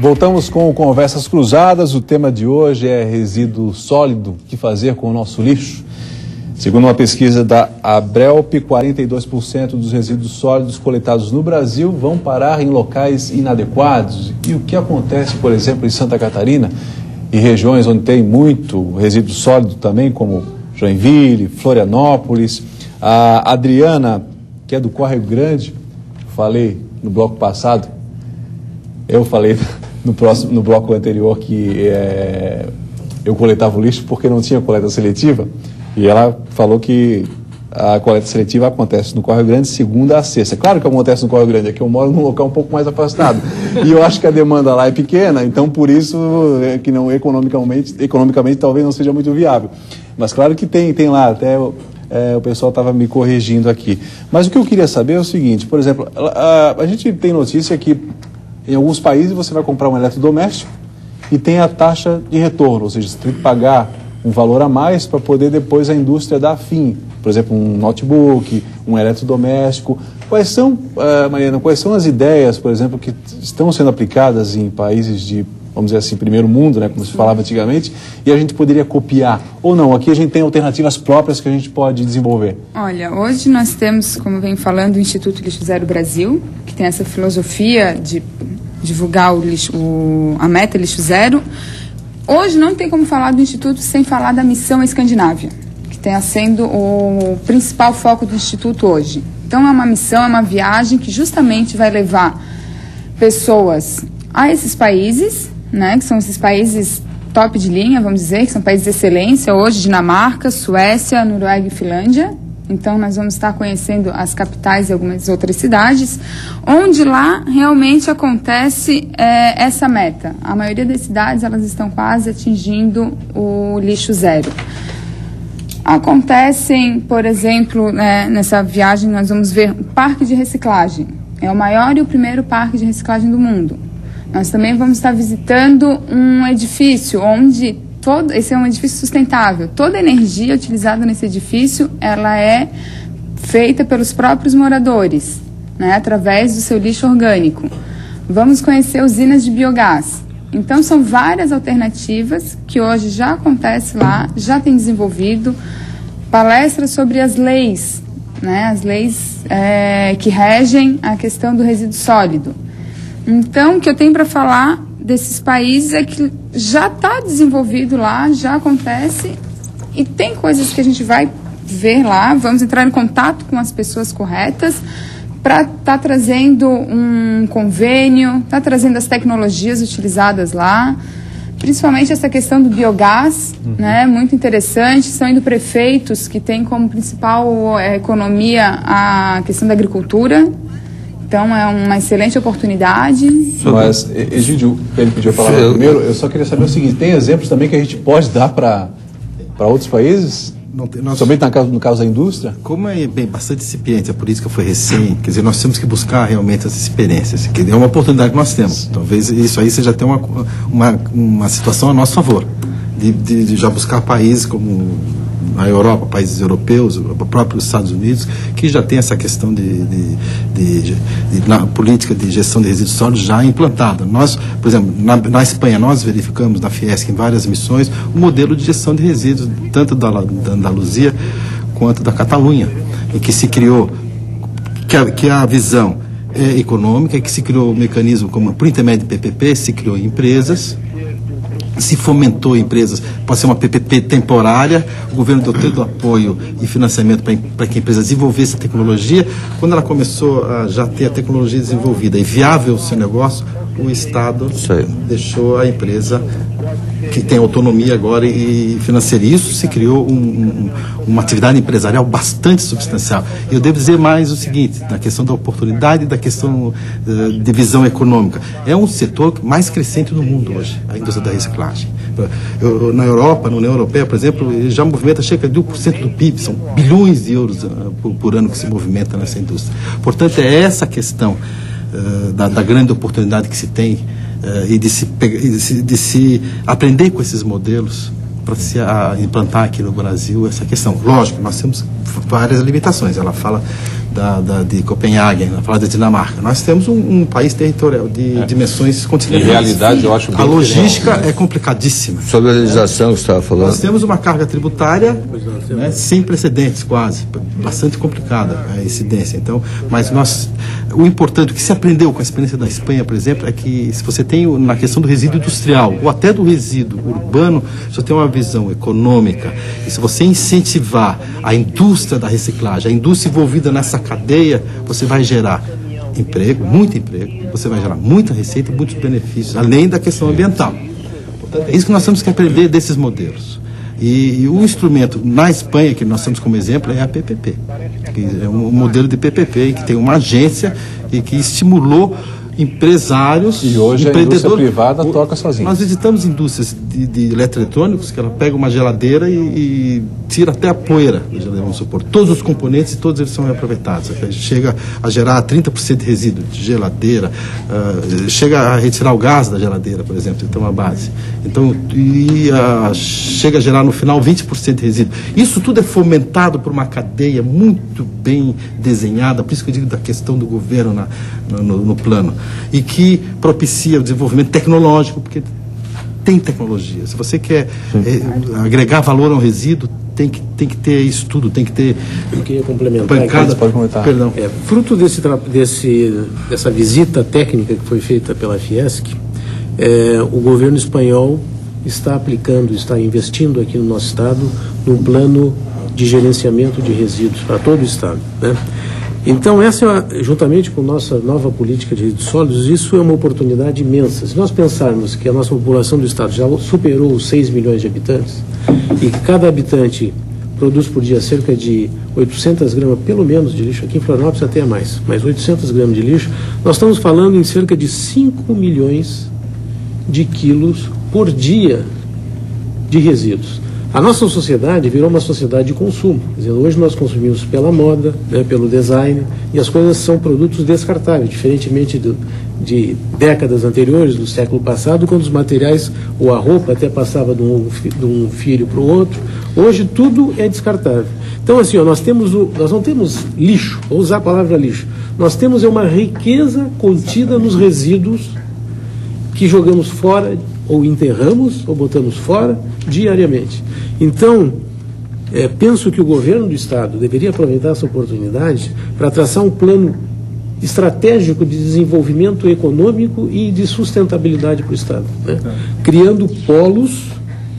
Voltamos com Conversas Cruzadas. O tema de hoje é resíduo sólido, o que fazer com o nosso lixo. Segundo uma pesquisa da Abrelp, 42% dos resíduos sólidos coletados no Brasil vão parar em locais inadequados. E o que acontece, por exemplo, em Santa Catarina e regiões onde tem muito resíduo sólido também, como Joinville, Florianópolis. A Adriana, que é do Córrego Grande, falei no bloco passado, eu falei no bloco anterior que eu coletava o lixo porque não tinha coleta seletiva, e ela falou que a coleta seletiva acontece no Córrego Grande segunda a sexta. Claro que acontece no Córrego Grande, é que eu moro num local um pouco mais afastado e eu acho que a demanda lá é pequena, então por isso que não economicamente talvez não seja muito viável, mas claro que tem lá, até o pessoal estava me corrigindo aqui. Mas o que eu queria saber é o seguinte, por exemplo, a gente tem notícia que em alguns países você vai comprar um eletrodoméstico e tem a taxa de retorno, ou seja, você tem que pagar um valor a mais para poder depois a indústria dar fim. Por exemplo, um notebook, um eletrodoméstico. Quais são, Mariana, quais são as ideias, por exemplo, que estão sendo aplicadas em países de, vamos dizer assim, primeiro mundo, né, como se falava antigamente, e a gente poderia copiar? Ou não? Aqui a gente tem alternativas próprias que a gente pode desenvolver. Olha, hoje nós temos, como vem falando, o Instituto Lixo Zero Brasil, que tem essa filosofia de divulgar a meta Lixo Zero. Hoje não tem como falar do Instituto sem falar da missão Escandinávia, que tem sendo o principal foco do Instituto hoje. Então é uma missão, é uma viagem que justamente vai levar pessoas a esses países, né, que são esses países top de linha, vamos dizer, que são países de excelência hoje, Dinamarca, Suécia, Noruega e Finlândia. Então nós vamos estar conhecendo as capitais e algumas outras cidades, onde lá realmente acontece essa meta. A maioria das cidades, elas estão quase atingindo o lixo zero. Acontecem, por exemplo, nessa viagem nós vamos ver o parque de reciclagem. É o maior e o primeiro parque de reciclagem do mundo. Nós também vamos estar visitando um edifício onde esse é um edifício sustentável. Toda a energia utilizada nesse edifício, ela é feita pelos próprios moradores, né, através do seu lixo orgânico. Vamos conhecer usinas de biogás. Então, são várias alternativas que hoje já acontece lá, já tem desenvolvido. Palestras sobre as leis, né, as leis que regem a questão do resíduo sólido. Então, o que eu tenho para falar desses países é que já está desenvolvido lá, já acontece, e tem coisas que a gente vai ver lá. Vamos entrar em contato com as pessoas corretas para estar trazendo um convênio, trazendo as tecnologias utilizadas lá, principalmente essa questão do biogás, né, muito interessante. São indo prefeitos que têm como principal economia a questão da agricultura. Então, é uma excelente oportunidade. Mas, Egidio, ele pediu a palavra primeiro, eu só queria saber o seguinte, tem exemplos também que a gente pode dar para outros países? Somente no caso da indústria? Como é bastante incipiente, a política foi recém, quer dizer, nós temos que buscar realmente as experiências, que é uma oportunidade que nós temos. Talvez isso aí seja até uma situação a nosso favor, de já buscar países como a Europa, países europeus, o próprio Estados Unidos, que já tem essa questão na política de gestão de resíduos sólidos já implantada. Nós, por exemplo, na Espanha, nós verificamos na Fiesc em várias missões o modelo de gestão de resíduos, tanto da Andaluzia quanto da Catalunha, em que se criou, que a visão é econômica, que se criou um mecanismo como, por intermédio de PPP, se criou empresas, se fomentou empresas, pode ser uma PPP temporária, o governo deu todo o apoio e financiamento para que a empresa desenvolvesse a tecnologia. Quando ela começou a já ter a tecnologia desenvolvida e viável o seu negócio, o Estado deixou a empresa que tem autonomia agora e financeira. Isso se criou uma atividade empresarial bastante substancial. Eu devo dizer mais o seguinte, na questão da oportunidade e da questão de visão econômica. É um setor mais crescente no mundo hoje, a indústria da reciclagem. Na Europa, na União Europeia, por exemplo, já movimenta cerca de 1% do PIB, são bilhões de euros por ano que se movimenta nessa indústria. Portanto, é essa questão da grande oportunidade que se tem e de se aprender com esses modelos para se implantar aqui no Brasil essa questão. Lógico, nós temos várias limitações. Ela fala de Copenhague, falar da Dinamarca. Nós temos um país territorial de dimensões continentais. Em realidade, eu acho bem a logística é complicadíssima. Sobre a legislação que você estava falando. Nós temos uma carga tributária, né, sem precedentes, quase, bastante complicada a incidência. Então, mas o importante, o que se aprendeu com a experiência da Espanha, por exemplo, é que se você tem na questão do resíduo industrial ou até do resíduo urbano, você tem uma visão econômica. E se você incentivar a indústria da reciclagem, a indústria envolvida nessa cadeia, você vai gerar emprego, muito emprego, você vai gerar muita receita e muitos benefícios, além da questão ambiental. Portanto, é isso que nós temos que aprender desses modelos. E o instrumento na Espanha, que nós temos como exemplo, é a PPP, que é um modelo de PPP, que tem uma agência e que estimulou empresários, e hoje a indústria privada toca sozinha. Nós visitamos indústrias de eletroeletrônicos que ela pega uma geladeira e tira até a poeira da geladeira, vamos supor. Todos os componentes, todos eles são reaproveitados. Chega a gerar 30% de resíduo de geladeira, chega a retirar o gás da geladeira, por exemplo, então uma base. Então, chega a gerar no final 20% de resíduo. Isso tudo é fomentado por uma cadeia muito bem desenhada, por isso que eu digo da questão do governo no plano, e que propicia o desenvolvimento tecnológico, porque tem tecnologia. Se você quer agregar valor ao resíduo, tem que ter estudo, tem que ter... Eu queria complementar. Pode comentar. Perdão. Fruto dessa visita técnica que foi feita pela Fiesc, o governo espanhol está investindo aqui no nosso estado num plano de gerenciamento de resíduos para todo o estado, né? Então, juntamente com nossa nova política de resíduos sólidos, isso é uma oportunidade imensa. Se nós pensarmos que a nossa população do estado já superou os 6 milhões de habitantes e que cada habitante produz por dia cerca de 800 gramas, pelo menos, de lixo, aqui em Florianópolis até mais 800 gramas de lixo, nós estamos falando em cerca de 5 milhões de quilos por dia de resíduos. A nossa sociedade virou uma sociedade de consumo. Quer dizer, hoje nós consumimos pela moda, né, pelo design, e as coisas são produtos descartáveis, diferentemente de décadas anteriores, do século passado, quando os materiais, ou a roupa até passava de um filho para o outro. Hoje tudo é descartável. Então, assim, nós não temos lixo, vou usar a palavra lixo, nós temos uma riqueza contida nos resíduos que jogamos fora, ou enterramos, ou botamos fora, diariamente. Então, penso que o governo do estado deveria aproveitar essa oportunidade para traçar um plano estratégico de desenvolvimento econômico e de sustentabilidade para o estado, né? Criando polos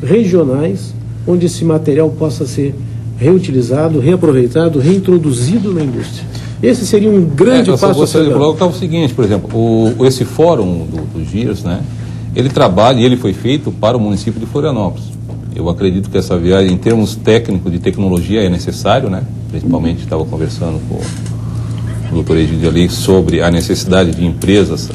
regionais onde esse material possa ser reutilizado, reaproveitado, reintroduzido na indústria. Esse seria um grande passo a ser. Você coloca o seguinte, por exemplo, esse fórum do GIRS, né? Ele trabalha e ele foi feito para o município de Florianópolis. Eu acredito que essa viagem, em termos técnicos de tecnologia, é necessário, né? Principalmente estava conversando com o doutor Egídio ali sobre a necessidade de empresas,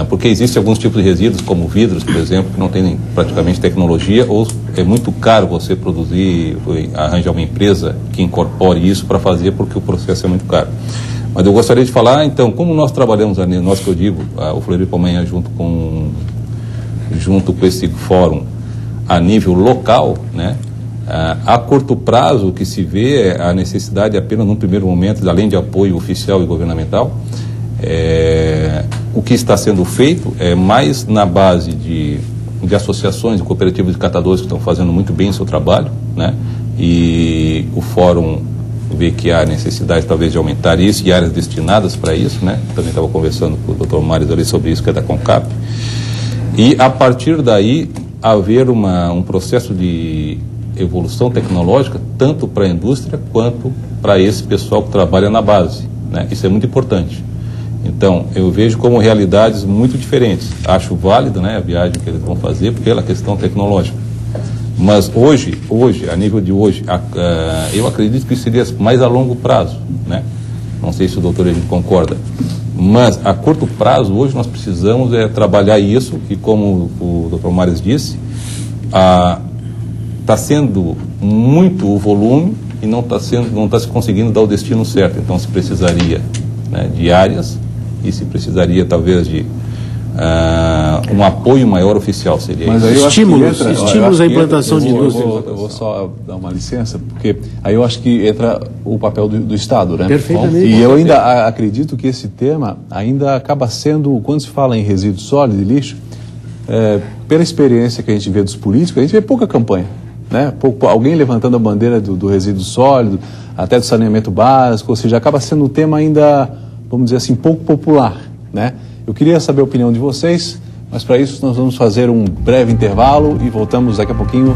porque existem alguns tipos de resíduos, como vidros, por exemplo, que não tem praticamente tecnologia, ou é muito caro você produzir, arranjar uma empresa que incorpore isso para fazer, porque o processo é muito caro. Mas eu gostaria de falar, então, como nós trabalhamos, nós que eu digo, o Fleury Palmanha junto com esse fórum a nível local, né? A curto prazo, o que se vê é a necessidade apenas num primeiro momento, além de apoio oficial e governamental, o que está sendo feito é mais na base de associações e cooperativas de catadores que estão fazendo muito bem o seu trabalho, né? E o fórum vê que há necessidade talvez de aumentar isso e áreas destinadas para isso, né? Também estava conversando com o Dr. Mário ali sobre isso, que é da CONCAP. E a partir daí haver um processo de evolução tecnológica tanto para a indústria quanto para esse pessoal que trabalha na base, né? Isso é muito importante. Então, eu vejo como realidades muito diferentes. Acho válida, né, a viagem que eles vão fazer pela questão tecnológica. Mas hoje, a nível de hoje, eu acredito que isso seria mais a longo prazo, né? Não sei se o doutor Egídio concorda. Mas, a curto prazo, hoje nós precisamos trabalhar isso, e como o Dr. Mário disse, está sendo muito o volume e não está se conseguindo dar o destino certo. Então, se precisaria, né, de áreas e se precisaria, talvez, de um apoio maior oficial seria Mas isso. aí eu acho que Estímulos à implantação de indústrias. Eu vou só dar uma licença, porque aí eu acho que entra o papel do Estado, né? Perfeitamente. E eu ainda acredito que esse tema ainda acaba sendo, quando se fala em resíduo sólido e lixo, pela experiência que a gente vê dos políticos, a gente vê pouca campanha, né? Alguém levantando a bandeira do resíduo sólido, até do saneamento básico, ou seja, acaba sendo um tema ainda, vamos dizer assim, pouco popular, né? Eu queria saber a opinião de vocês, mas para isso nós vamos fazer um breve intervalo e voltamos daqui a pouquinho